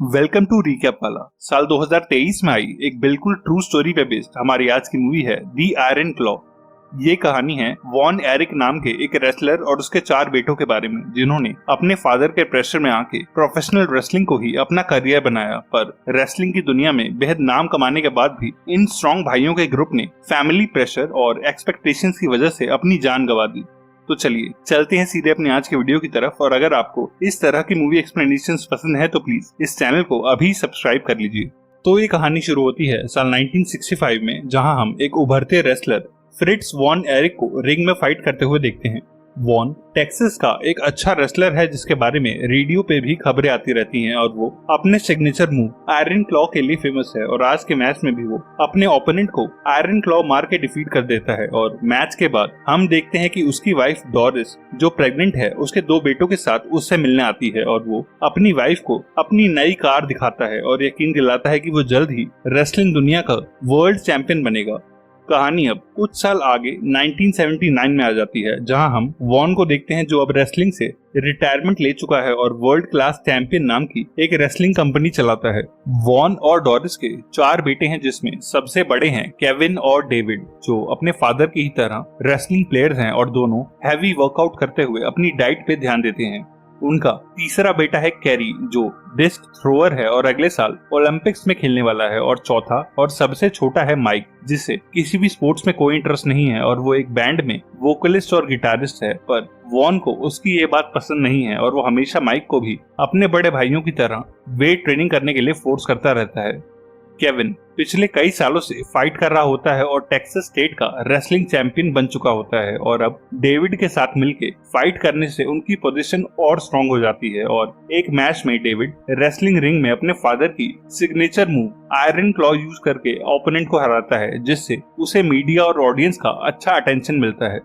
Welcome to recap वाला। साल 2023 में आई एक बिल्कुल ट्रू स्टोरी पे बेस्ड हमारी आज की मूवी है दी आयरन क्लॉ। ये कहानी है वॉन एरिक नाम के एक रेसलर और उसके 4 बेटों के बारे में, जिन्होंने अपने फादर के प्रेशर में आके प्रोफेशनल रेसलिंग को ही अपना करियर बनाया। पर रेसलिंग की दुनिया में बेहद नाम कमाने के बाद भी इन स्ट्रॉन्ग भाइयों के ग्रुप ने फैमिली प्रेशर और एक्सपेक्टेशंस की वजह से अपनी जान गंवा दी। तो चलिए चलते हैं सीधे अपनी आज के वीडियो की तरफ। और अगर आपको इस तरह की मूवी एक्सप्लेनेशंस पसंद है तो प्लीज इस चैनल को अभी सब्सक्राइब कर लीजिए। तो ये कहानी शुरू होती है साल 1965 में, जहां हम एक उभरते रेसलर फ्रिट्ज वॉन एरिक को रिंग में फाइट करते हुए देखते हैं। वॉन टेक्सास का एक अच्छा रेसलर है जिसके बारे में रेडियो पे भी खबरें आती रहती हैं, और वो अपने सिग्नेचर मूव आयरन क्लॉ के लिए फेमस है। और आज के मैच में भी वो अपने ओपोनेंट को आयरन क्लॉ मार के डिफीट कर देता है। और मैच के बाद हम देखते हैं कि उसकी वाइफ डोरिस, जो प्रेग्नेंट है, उसके 2 बेटों के साथ उससे मिलने आती है और वो अपनी वाइफ को अपनी नई कार दिखाता है और यकीन दिलाता है कि वो जल्द ही रेसलिंग दुनिया का वर्ल्ड चैंपियन बनेगा। कहानी अब कुछ साल आगे 1979 में आ जाती है, जहां हम वॉन को देखते हैं जो अब रेसलिंग से रिटायरमेंट ले चुका है और वर्ल्ड क्लास चैंपियन नाम की एक रेसलिंग कंपनी चलाता है। वॉन और डोरिस के 4 बेटे हैं, जिसमें सबसे बड़े हैं केविन और डेविड, जो अपने फादर की ही तरह रेसलिंग प्लेयर्स हैं और दोनों हैवी वर्कआउट करते हुए अपनी डाइट पे ध्यान देते हैं। उनका तीसरा बेटा है कैरी, जो डिस्क थ्रोअर है और अगले साल ओलंपिक्स में खेलने वाला है। और चौथा और सबसे छोटा है माइक, जिसे किसी भी स्पोर्ट्स में कोई इंटरेस्ट नहीं है और वो एक बैंड में वोकलिस्ट और गिटारिस्ट है। पर वॉन को उसकी ये बात पसंद नहीं है और वो हमेशा माइक को भी अपने बड़े भाइयों की तरह वेट ट्रेनिंग करने के लिए फोर्स करता रहता है। केविन पिछले कई सालों से फाइट कर रहा होता है और टेक्सास स्टेट का रेसलिंग चैंपियन बन चुका होता है, और अब डेविड के साथ मिलके फाइट करने से उनकी पोजीशन और स्ट्रांग हो जाती है। और एक मैच में डेविड रेसलिंग रिंग में अपने फादर की signature move iron claw use करके ओपोनेंट को हराता है, जिससे उसे मीडिया और ऑडियंस का अच्छा अटेंशन मिलता है।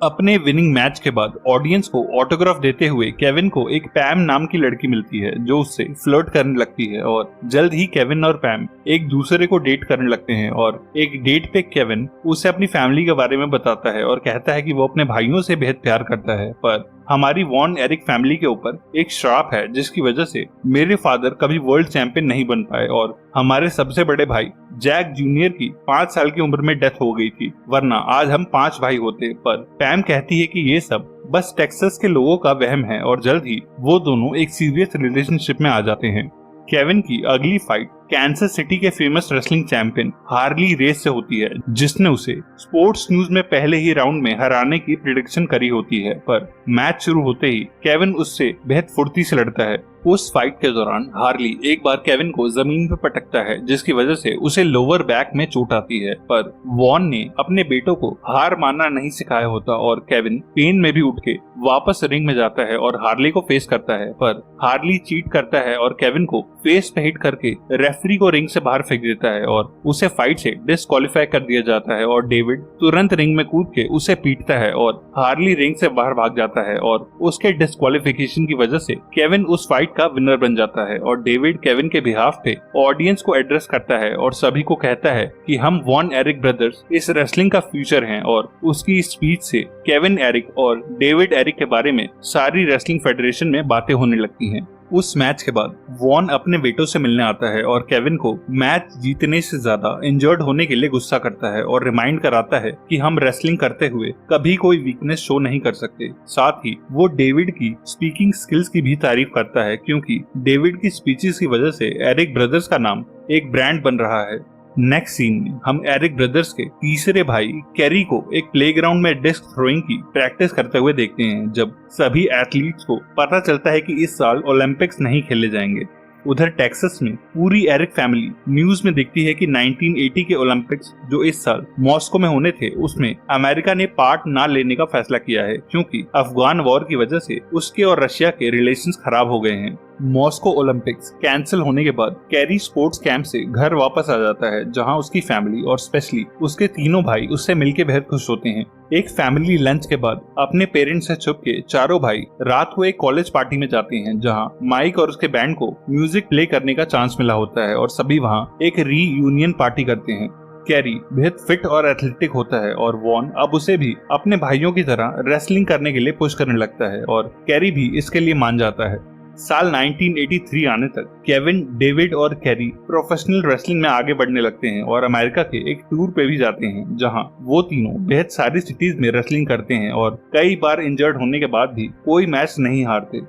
अपने विनिंग मैच के बाद ऑडियंस को ऑटोग्राफ देते हुए केविन को एक पैम नाम की लड़की मिलती है, जो उससे फ्लर्ट करने लगती है। और जल्द ही केविन और पैम एक दूसरे को डेट करने लगते हैं। और एक डेट पे केविन उसे अपनी फैमिली के बारे में बताता है और कहता है कि वो अपने भाइयों से बेहद प्यार करता है। पर हमारी वॉन एरिक फैमिली के ऊपर एक श्राप है, जिसकी वजह से मेरे फादर कभी वर्ल्ड चैंपियन नहीं बन पाए और हमारे सबसे बड़े भाई जैक जूनियर की 5 साल की उम्र में डेथ हो गई थी, वरना आज हम 5 भाई होते। पर पैम कहती है कि ये सब बस टेक्सास के लोगों का वहम है और जल्द ही वो दोनों एक सीरियस रिलेशनशिप में आ जाते हैं। केविन की अगली फाइट कैंसस सिटी के famous wrestling champion Harley Race से होती है, जिसने उसे स्पोर्ट्स न्यूज में पहले ही राउंड में हराने की प्रेडिक्शन करी होती है। पर मैच शुरू होते ही केविन उससे बेहद फुर्ती से लड़ता है। उस फाइट के दौरान हार्ली एक बार केविन को जमीन पर पटकता है, जिसकी वजह से उसे लोअर बैक में चोट आती है। पर वॉन ने अपने बेटों को हार मानना नहीं सिखाया होता और केविन पेन में भी उठ के वापस रिंग में जाता है और हार्ली को फेस करता है। पर हार्ली चीट करता है और केविन को फेस पे हिट करके रेफरी को रिंग से बाहर फेंक देता है और उसे फाइट से डिस्क्वालीफाई कर दिया जाता है। और डेविड तुरंत रिंग में कूद के उसे पीटता है और हार्ली रिंग से बाहर भाग जाता है। और उसके डिस्क्वालिफिकेशन की वजह से केविन उस फाइट का विनर बन जाता है। और डेविड केविन के बिहाफ पे ऑडियंस को एड्रेस करता है और सभी को कहता है कि हम वॉन एरिक ब्रदर्स इस रेसलिंग का फ्यूचर हैं। और उसकी स्पीच से केविन एरिक और डेविड एरिक के बारे में सारी रेसलिंग फेडरेशन में बातें होने लगती हैं। उस मैच के बाद वॉन अपने बेटों से मिलने आता है और केविन को मैच जीतने से ज्यादा इंजर्ड होने के लिए गुस्सा करता है और रिमाइंड कराता है कि हम रेसलिंग करते हुए कभी कोई वीकनेस शो नहीं कर सकते। साथ ही वो डेविड की स्पीकिंग स्किल्स की भी तारीफ करता है, क्योंकि डेविड की स्पीचेस की वजह से एरिक ब्रदर्स का नाम एक ब्रांड बन रहा है। नेक्स्ट सीन में हम एरिक ब्रदर्स के तीसरे भाई कैरी को एक प्लेग्राउंड में डिस्क थ्रोइंग की प्रैक्टिस करते हुए देखते हैं, जब सभी एथलीट्स को पता चलता है कि इस साल ओलंपिक्स नहीं खेले जाएंगे। उधर टेक्सास में पूरी एरिक फैमिली न्यूज में देखती है कि 1980 के ओलंपिक्स जो इस साल मॉस्को में होने थे, उसमें अमेरिका ने पार्ट ना लेने का फैसला किया है, क्योंकि अफगान वॉर की वजह से उसके और रशिया के रिलेशंस खराब हो गए हैं। मॉस्को ओलंपिक्स कैंसिल होने के बाद कैरी स्पोर्ट्स कैंप से घर वापस आ जाता है, जहां उसकी फैमिली और स्पेशली उसके तीनों भाई उससे मिलके बेहद खुश होते हैं। एक फैमिली लंच के बाद अपने पेरेंट्स से छुप के चारों भाई रात को एक कॉलेज पार्टी में जाते हैं, जहां माइक और उसके बैंड को म्यूजिक प्ले करने का चांस मिला होता है और सभी वहां एक रीयूनियन पार्टी करते हैं। कैरी बेहद फिट और एथलेटिक होता है और वॉन अब उसे भी अपने भाइयों की तरह रेसलिंग करने के लिए पुश करने लगता है और कैरी भी इसके लिए मान जाता है। साल 1983 आने तक केविन, डेविड और कैरी प्रोफेशनल रेसलिंग में आगे बढ़ने लगते हैं और अमेरिका के एक टूर पे भी जाते हैं जहां वो तीनों बेहद सारी सिटीज में रेसलिंग करते हैं और कई बार इंजर्ड होने के बाद भी कोई मैच नहीं हारते।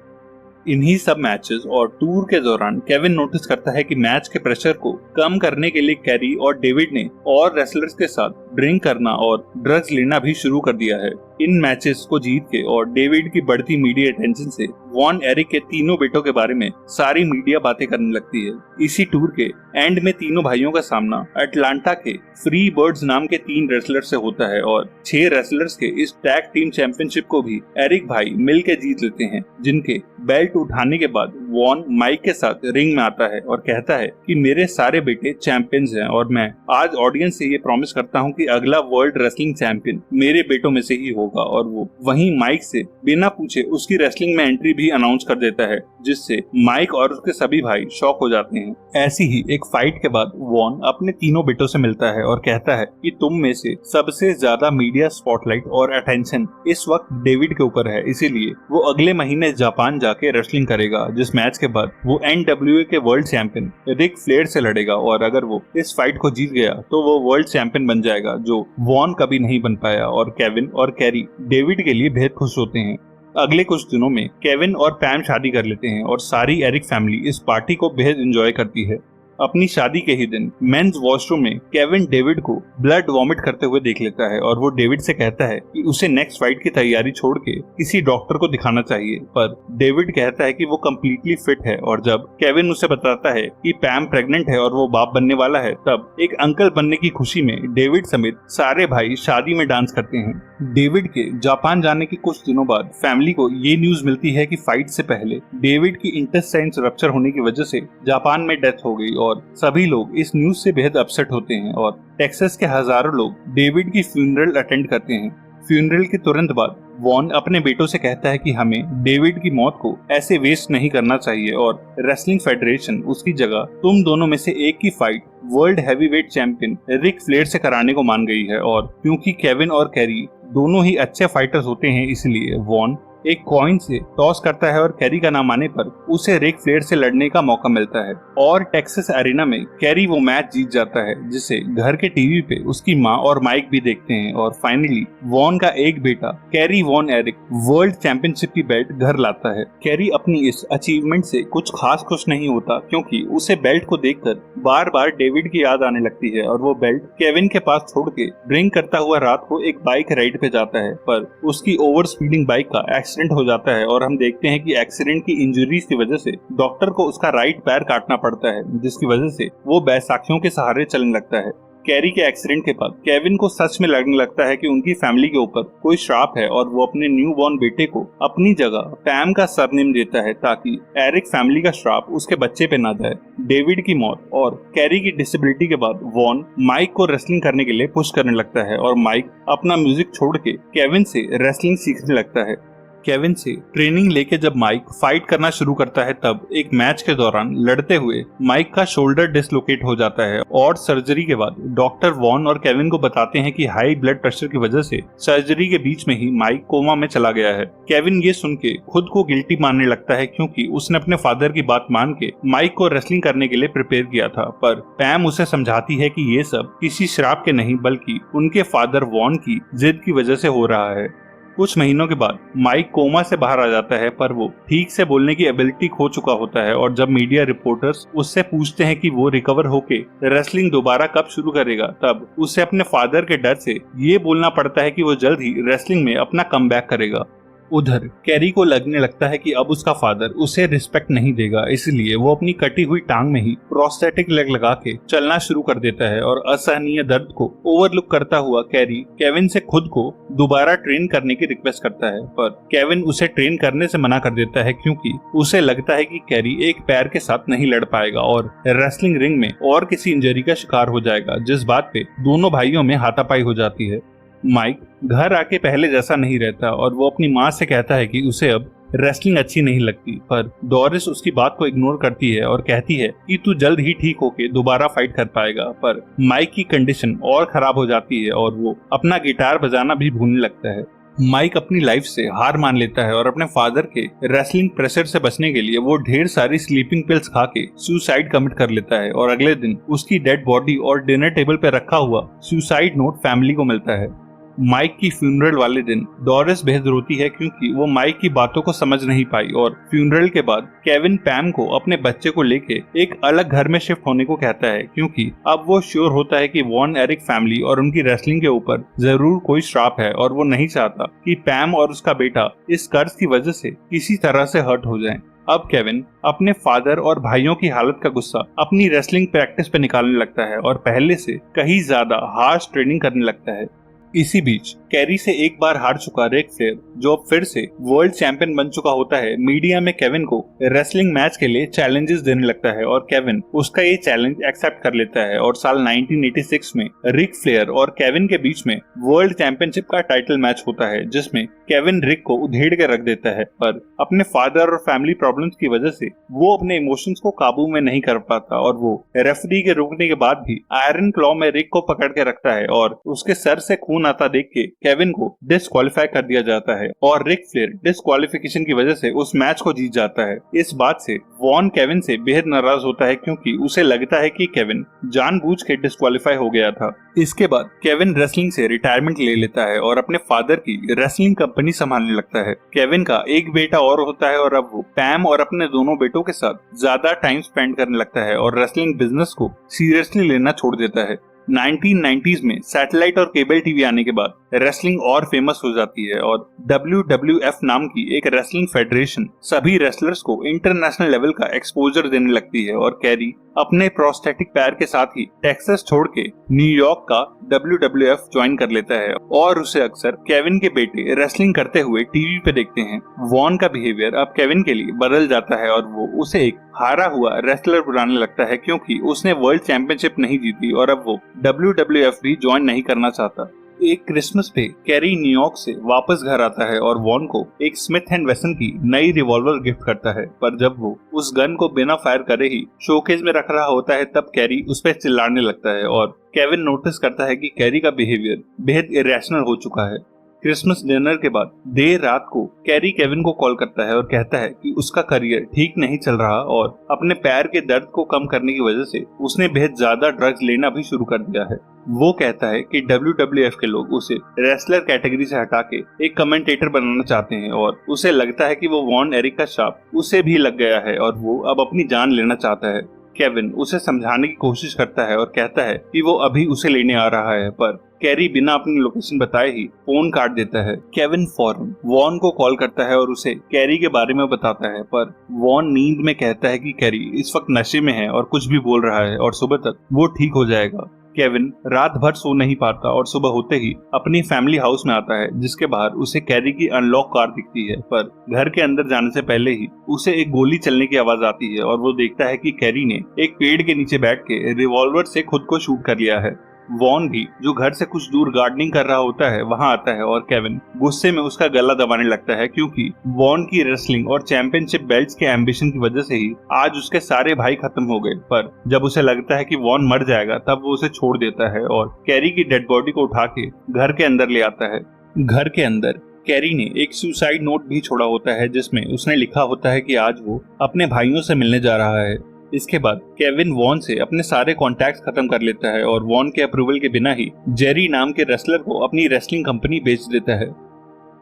इन्हीं सब मैचेस और टूर के दौरान केविन नोटिस करता है कि मैच के प्रेशर को कम करने के लिए कैरी और डेविड ने और रेसलर्स के साथ ड्रिंक करना और ड्रग्स लेना भी शुरू कर दिया है। इन मैचेस को जीत के और डेविड की बढ़ती मीडिया अटेंशन से वॉन एरिक के तीनों बेटों के बारे में सारी मीडिया बातें करने लगती है। इसी टूर के एंड में तीनों भाइयों का सामना अटलांटा के फ्री बर्ड्स नाम के 3 रेसलर से होता है और 6 रेसलर्स के इस टैग टीम चैंपियनशिप को भी एरिक भाई मिल के जीत लेते हैं, जिनके बेल्ट उठाने के बाद वॉन माइक के साथ रिंग में आता है और कहता है कि मेरे सारे बेटे चैंपियंस हैं और मैं आज ऑडियंस से ये प्रॉमिस करता हूँ कि अगला वर्ल्ड रेसलिंग चैंपियन मेरे बेटों में से ही होगा। और वो वहीं माइक से बिना पूछे उसकी रेसलिंग में एंट्री भी अनाउंस कर देता है, जिससे माइक और उसके सभी भाई शॉक हो जाते हैं। ऐसी ही एक फाइट के बाद वॉन अपने तीनों बेटों से मिलता है और कहता है कि तुम में से सबसे ज्यादा मीडिया स्पॉटलाइट और अटेंशन इस वक्त डेविड के ऊपर है, इसीलिए वो अगले महीने जापान जाके रेसलिंग करेगा, जिस मैच के बाद वो NWA के वर्ल्ड चैंपियन रिक फ्लेयर से लड़ेगा और अगर वो इस फाइट को जीत गया तो वो वर्ल्ड चैंपियन बन जाएगा, जो वॉन कभी नहीं बन पाया। और केविन और कैरी डेविड के लिए बेहद खुश होते हैं। अगले कुछ दिनों में केविन और पैम शादी कर लेते हैं और सारी एरिक फैमिली इस पार्टी को बेहद एंजॉय करती है। अपनी शादी के ही दिन मेंस वॉशरूम में केविन डेविड को ब्लड वॉमिट करते हुए देख लेता है और वो डेविड से कहता है कि उसे नेक्स्ट फाइट की तैयारी छोड़ के किसी डॉक्टर को दिखाना चाहिए, पर डेविड कहता है कि वो कम्प्लीटली फिट है। और जब केविन उसे बताता है कि पैम प्रेग्नेंट है और वो बाप बनने वाला है, तब एक अंकल बनने की खुशी में डेविड समेत सारे भाई शादी में डांस करते हैं। डेविड के जापान जाने के कुछ दिनों बाद फैमिली को ये न्यूज मिलती है कि फाइट से पहले डेविड की इंटेस्टाइन्स रप्चर होने की वजह से जापान में डेथ हो गई और सभी लोग इस न्यूज से बेहद अपसेट होते हैं और टेक्सास के हजारों लोग डेविड की फ्यूनरल अटेंड करते हैं। फ्यूनरल के तुरंत बाद वॉन अपने बेटों से कहता है कि हमें डेविड की मौत को ऐसे वेस्ट नहीं करना चाहिए और रेसलिंग फेडरेशन उसकी जगह तुम दोनों में से एक की fight world heavyweight champion Ric Flair से कराने को मान गई है। और क्योंकि केविन और कैरी दोनों ही अच्छे फाइटर्स होते हैं, इसलिए वॉन एक कॉइन से टॉस करता है और कैरी का नाम आने पर उसे रिक फ्लेयर से लड़ने का मौका मिलता है और टेक्सास एरिना में कैरी वो मैच जीत जाता है, जिसे घर के टीवी पे उसकी माँ और माइक भी देखते हैं। और फाइनली वॉन का एक बेटा Kerry Von Erich world championship की बेल्ट घर लाता है। कैरी अपनी इस अचीवमेंट से कुछ खास खुश नहीं होता, क्योंकि उसे बेल्ट को देखकर बार बार डेविड की याद आने लगती है और वो बेल्ट केविन के पास छोड़ के ड्रिंक करता हुआ रात को एक बाइक राइड पे जाता है, पर उसकी ओवर स्पीडिंग बाइक का एक्सीडेंट हो जाता है और हम देखते हैं कि एक्सीडेंट की इंजरीज की वजह से डॉक्टर को उसका राइट पैर काटना पड़ता है, जिसकी वजह से वो बैसाखियों के सहारे चलने लगता है। कैरी के एक्सीडेंट के बाद केविन को सच में लगने लगता है कि उनकी फैमिली के ऊपर कोई श्राप है और वो अपने न्यू बॉर्न बेटे को अपनी जगह पैम का सरनेम देता है, ताकि एरिक फैमिली का श्राप उसके बच्चे पे ना जाए। डेविड की मौत और कैरी की डिसेबिलिटी के बाद वॉन माइक को रेसलिंग करने के लिए पुश करने लगता है और माइक अपना म्यूजिक छोड़ के केविन से रेसलिंग सीखने लगता है। केविन से ट्रेनिंग लेके जब माइक फाइट करना शुरू करता है, तब एक मैच के दौरान लड़ते हुए माइक का शोल्डर डिसलोकेट हो जाता है और सर्जरी के बाद डॉक्टर वॉन और केविन को बताते हैं कि हाई ब्लड प्रेशर की वजह से सर्जरी के बीच में ही माइक कोमा में चला गया है। केविन ये सुन के खुद को गिल्टी मानने लगता है, क्योंकि उसने अपने फादर की बात मान के माइक को रेसलिंग करने के लिए प्रिपेयर किया था, पर पैम उसे समझाती है कि ये सब किसी श्राप के नहीं बल्कि उनके फादर वॉन की जिद की वजह से हो रहा है। कुछ महीनों के बाद माइक कोमा से बाहर आ जाता है, पर वो ठीक से बोलने की एबिलिटी खो चुका होता है और जब मीडिया रिपोर्टर्स उससे पूछते हैं कि वो रिकवर होके रेसलिंग दोबारा कब शुरू करेगा, तब उसे अपने फादर के डर से ये बोलना पड़ता है कि वो जल्द ही रेसलिंग में अपना कमबैक करेगा। उधर कैरी को लगने लगता है कि अब उसका फादर उसे रिस्पेक्ट नहीं देगा, इसलिए वो अपनी कटी हुई टांग में ही प्रोस्थेटिक लेग लगा के चलना शुरू कर देता है और असहनीय दर्द को ओवरलुक करता हुआ कैरी केविन से खुद को दोबारा ट्रेन करने की रिक्वेस्ट करता है, पर केविन उसे ट्रेन करने से मना कर देता है, क्योंकि उसे लगता है कि कैरी एक पैर के साथ नहीं लड़ पाएगा और रेसलिंग रिंग में और किसी इंजरी का शिकार हो जाएगा, जिस बात पे दोनों भाइयों में हाथापाई हो जाती है। माइक घर आके पहले जैसा नहीं रहता और वो अपनी माँ से कहता है कि उसे अब रेसलिंग अच्छी नहीं लगती, पर डोरिस उसकी बात को इग्नोर करती है और कहती है कि तू जल्द ही ठीक होके दोबारा फाइट कर पाएगा। पर माइक की कंडीशन और खराब हो जाती है और वो अपना गिटार बजाना भी भूलने लगता है। माइक अपनी लाइफ से हार मान लेता है और अपने फादर के रेसलिंग प्रेशर से बचने के लिए वो ढेर सारी स्लीपिंग पिल्स खा के सुसाइड कमिट कर लेता है और अगले दिन उसकी डेड बॉडी और डिनर टेबल पे रखा हुआ सुसाइड नोट फैमिली को मिलता है। माइक की फ्यूनरल वाले दिन डोरिस बेहद रोती है क्योंकि वो माइक की बातों को समझ नहीं पाई और फ्यूनरल के बाद केविन पैम को अपने बच्चे को लेके एक अलग घर में शिफ्ट होने को कहता है क्योंकि अब वो श्योर होता है कि वॉन एरिक फैमिली और उनकी रेसलिंग के ऊपर जरूर कोई श्राप है और वो नहीं चाहता कि पैम और उसका बेटा इस कर्ज की वजह से किसी तरह से हर्ट हो जाएं। अब केविन अपने फादर और भाइयों की हालत का गुस्सा अपनी रेसलिंग प्रैक्टिस पे निकालने लगता है और पहले से कहीं ज्यादा हार्श ट्रेनिंग करने लगता है। इसी बीच कैरी से एक बार हार चुका रिक फ्लेयर, जो अब फिर से वर्ल्ड चैंपियन बन चुका होता है, मीडिया में केविन को रेसलिंग मैच के लिए चैलेंजेस देने लगता है और केविन उसका ये चैलेंज एक्सेप्ट कर लेता है और साल 1986 में रिक फ्लेयर और केविन के बीच में वर्ल्ड चैंपियनशिप का टाइटल मैच होता है जिसमें केविन रिक को उधेड़ के रख देता है, पर अपने फादर और फैमिली प्रॉब्लम्स की वजह से वो अपने इमोशंस को काबू में नहीं कर पाता और वो रेफरी के रोकने के बाद भी आयरन क्लॉ में रिक को पकड़ के रखता है और उसके सर से खून आता देख के केविन को डिस्क्वालीफाई कर दिया जाता है और रिक फ्लेयर डिस्क्वालिफिकेशन की वजह से उस मैच को जीत जाता है। इस बात से वॉन केविन से बेहद नाराज होता है क्योंकि उसे लगता है कि केविन जानबूझ के डिस्क्वालीफाई हो गया था। इसके बाद केविन रेसलिंग से रिटायरमेंट ले लेता है और अपने फादर की रेसलिंग कंपनी संभालने लगता है। केविन का एक बेटा और होता है और अब वो पैम और अपने दोनों बेटों के साथ ज्यादा टाइम स्पेंड करने लगता है और रेसलिंग बिजनेस को सीरियसली लेना छोड़ देता है। 1990s में सैटेलाइट और केबल टीवी आने के बाद रेसलिंग और फेमस हो जाती है और WWF नाम की एक रेसलिंग फेडरेशन सभी रेसलर्स को इंटरनेशनल लेवल का एक्सपोजर देने लगती है और कैरी अपने प्रोस्थेटिक पैर के साथ ही टेक्सास छोड़ के न्यूयॉर्क का WWF ज्वाइन कर लेता है और उसे अक्सर केविन के बेटे रेसलिंग करते हुए टीवी पे देखते हैं। वॉन का बिहेवियर अब केविन के लिए बदल जाता है और वो उसे एक हारा हुआ रेसलर बुलाने लगता है क्योंकि उसने वर्ल्ड चैंपियनशिप नहीं जीती और अब वो WWF भी ज्वाइन नहीं करना चाहता। एक क्रिसमस पे कैरी न्यूयॉर्क से वापस घर आता है और वॉन को एक स्मिथ एंड वेसन की नई रिवॉल्वर गिफ्ट करता है, पर जब वो उस गन को बिना फायर करे ही शोकेस में रख रहा होता है तब कैरी उस पर चिल्लाने लगता है और केविन नोटिस करता है कि कैरी का बिहेवियर बेहद इरेशनल हो चुका है। क्रिसमस डिनर के बाद देर रात को कैरी केविन को कॉल करता है और कहता है कि उसका करियर ठीक नहीं चल रहा और अपने पैर के दर्द को कम करने की वजह से उसने बेहद ज्यादा ड्रग्स लेना भी शुरू कर दिया है। वो कहता है कि WWF के लोग उसे रेसलर कैटेगरी से हटा के एक कमेंटेटर बनाना चाहते हैं और उसे लगता है कि वो वॉन एरिक का शाप उसे भी लग गया है और वो अब अपनी जान लेना चाहता है। केविन उसे समझाने की कोशिश करता है और कहता है कि वो अभी उसे लेने आ रहा है, पर कैरी बिना अपनी लोकेशन बताए ही फोन काट देता है। केविन फौरन वॉन को कॉल करता है और उसे कैरी के बारे में बताता है, पर वॉन नींद में कहता है कि कैरी इस वक्त नशे में है और कुछ भी बोल रहा है और सुबह तक वो ठीक हो जाएगा। केविन रात भर सो नहीं पाता और सुबह होते ही अपनी फैमिली हाउस में आता है जिसके बाहर उसे कैरी की अनलॉक कार दिखती है, पर घर के अंदर जाने से पहले ही उसे एक गोली चलने की आवाज आती है और वो देखता है कि कैरी ने एक पेड़ के नीचे बैठ के रिवॉल्वर से खुद को शूट कर लिया है। वॉन भी जो घर से कुछ दूर गार्डनिंग कर रहा होता है वहां आता है और केविन गुस्से में उसका गला दबाने लगता है क्योंकि वॉन की रेसलिंग और चैंपियनशिप बेल्ट्स के एम्बिशन की वजह से ही आज उसके सारे भाई खत्म हो गए। पर जब उसे लगता है कि वॉन मर जाएगा तब वो उसे छोड़ देता है और कैरी की डेड बॉडी को उठा के घर के अंदर ले आता है। घर के अंदर कैरी ने एक सुसाइड नोट भी छोड़ा होता है जिसमें उसने लिखा होता है कि आज वो अपने भाइयों से मिलने जा रहा है। इसके बाद केविन वॉन से अपने सारे कॉन्टैक्ट्स खत्म कर लेता है और वॉन के अप्रूवल के बिना ही जेरी नाम के रेसलर को अपनी रेसलिंग कंपनी बेच देता है।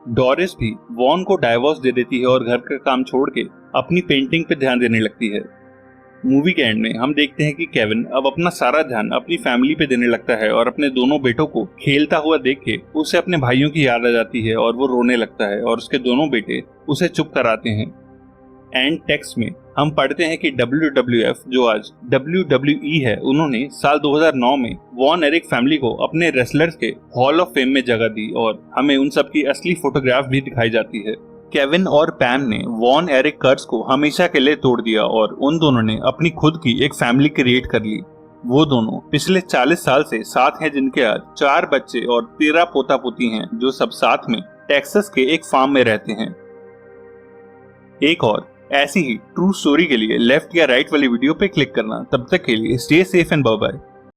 डोरिस भी वॉन को डाइवोर्स दे देती है और घर का काम छोड़ के अपनी पेंटिंग पे ध्यान देने लगती है। मूवी के एंड में हम देखते हैं कि केविन अब अपना सारा ध्यान अपनी फैमिली पे देने लगता है और अपने दोनों बेटों को खेलता हुआ देख के उसे अपने भाइयों की याद आ जाती है और वो रोने लगता है और उसके दोनों बेटे उसे चुप कराते हैं। एंड टेक्स्ट में हम पढ़ते हैं कि WWF जो आज WWE है, उन्होंने साल 2009 में वॉन एरिक फैमिली को अपने रेसलर्स के हॉल ऑफ फेम में जगह दी और हमें उन सब की असली फोटोग्राफ भी दिखाई जाती है। केविन और पैम ने वॉन एरिक कर्ज को हमेशा के लिए तोड़ दिया और उन दोनों ने अपनी खुद की एक फैमिली क्रिएट कर ली। वो दोनों पिछले 40 साल से साथ हैं जिनके आज 4 बच्चे और 13 पोता पोती हैं जो सब साथ में टेक्सास के एक फार्म में रहते हैं। एक और ऐसी ही ट्रू स्टोरी के लिए लेफ्ट या राइट वाली वीडियो पे क्लिक करना। तब तक के लिए stay safe and bye bye.